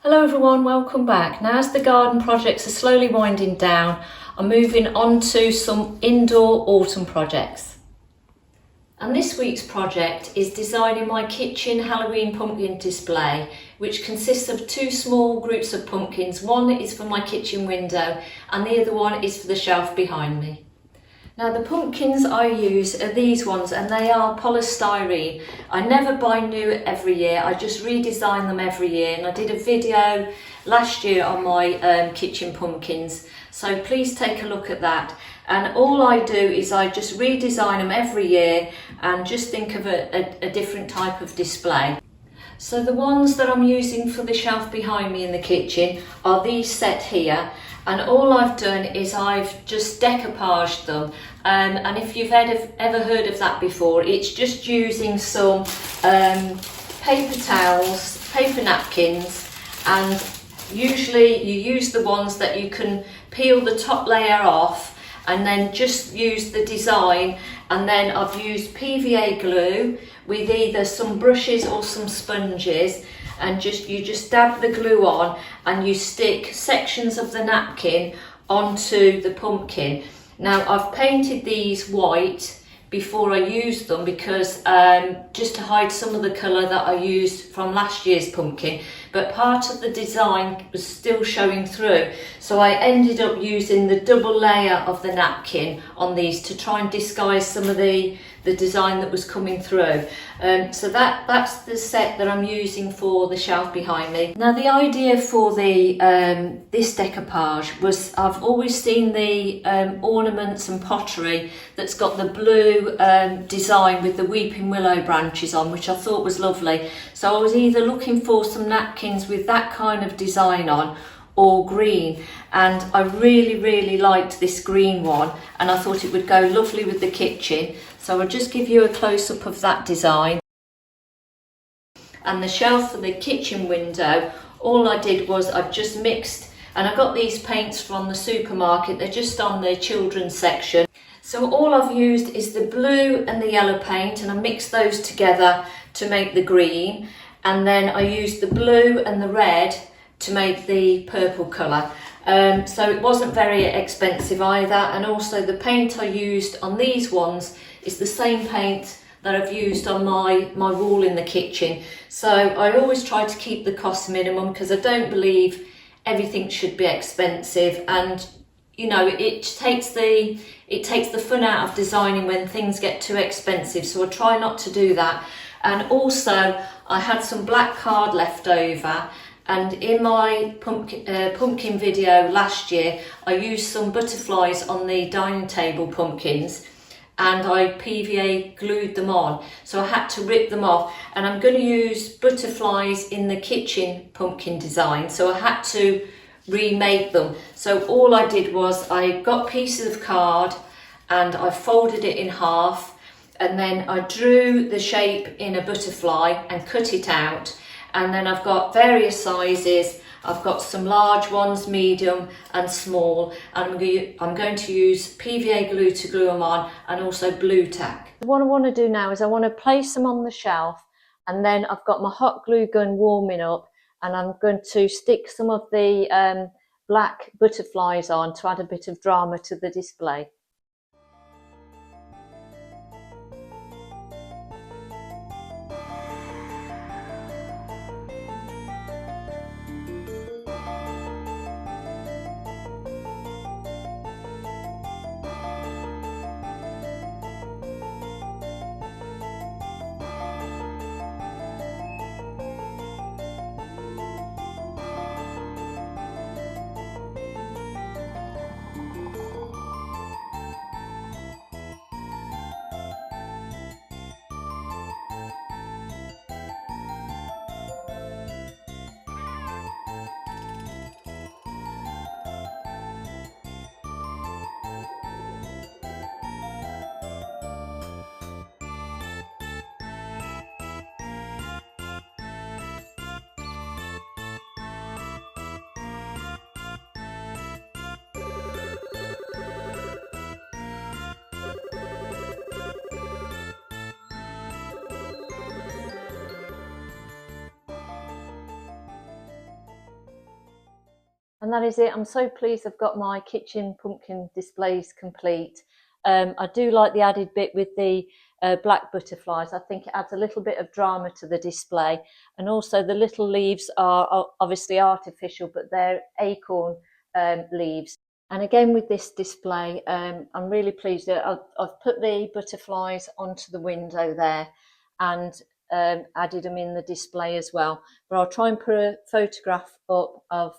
Hello everyone, welcome back. Now as the garden projects are slowly winding down, I'm moving on to some indoor autumn projects. And this week's project is designing my kitchen Halloween pumpkin display, which consists of two small groups of pumpkins. One is for my kitchen window and the other one is for the shelf behind me. Now the pumpkins I use are these ones, and they are polystyrene. I never buy new every year, I just redesign them every year, and I did a video last year on my kitchen pumpkins, so please take a look at that. And all I do is I just redesign them every year and just think of a different type of display. So the ones that I'm using for the shelf behind me in the kitchen are these set here. And all I've done is I've just decoupaged them. And if you've ever heard of that before, it's just using some paper towels, paper napkins, and usually you use the ones that you can peel the top layer off and then just use the design. And then I've used PVA glue with either some brushes or some sponges, and you just dab the glue on and you stick sections of the napkin onto the pumpkin. Now I've painted these white before I used them because just to hide some of the colour that I used from last year's pumpkin, but part of the design was still showing through, so I ended up using the double layer of the napkin on these to try and disguise some of the design that was coming through. So that's the set that I'm using for the shelf behind me. Now the idea for the this decoupage was, I've always seen the ornaments and pottery that's got the blue design with the weeping willow branches on, which I thought was lovely. So I was either looking for some napkins with that kind of design on or green, and I really liked this green one, and I thought it would go lovely with the kitchen. So I'll just give you a close-up of that design. And the shelf for the kitchen window, all I did was I've just mixed, and I got these paints from the supermarket, they're just on the children's section. So all I've used is the blue and the yellow paint, and I mixed those together to make the green, and then I used the blue and the red to make the purple colour. So it wasn't very expensive either, and also the paint I used on these ones is the same paint that I've used on my wall in the kitchen. So I always try to keep the cost minimum because I don't believe everything should be expensive, and you know, it takes the fun out of designing when things get too expensive, so I try not to do that. And also I had some black card left over, and in my pumpkin video last year I used some butterflies on the dining table pumpkins, and I PVA glued them on, so I had to rip them off, and I'm going to use butterflies in the kitchen pumpkin design, so I had to remake them. So all I did was I got pieces of card and I folded it in half, and then I drew the shape in a butterfly and cut it out. And then I've got various sizes. I've got some large ones, medium and small, and I'm going to use PVA glue to glue them on, and also blue tack. What I want to do now is I want to place them on the shelf, and then I've got my hot glue gun warming up, and I'm going to stick some of the black butterflies on to add a bit of drama to the display. And that is it. I'm so pleased I've got my kitchen pumpkin displays complete. I do like the added bit with the black butterflies. I think it adds a little bit of drama to the display. And also the little leaves are obviously artificial, but they're acorn leaves. And again with this display, I'm really pleased that I've put the butterflies onto the window there and added them in the display as well. But I'll try and put a photograph up of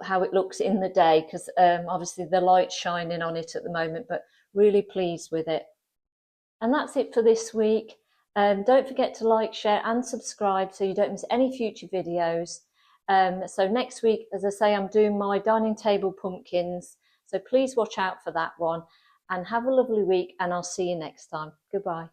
how it looks in the day, because obviously the light's shining on it at the moment, but really pleased with it. And that's it for this week. Don't forget to like, share and subscribe so you don't miss any future videos. So next week, as I say, I'm doing my dining table pumpkins, so please watch out for that one, and have a lovely week, and I'll see you next time. Goodbye.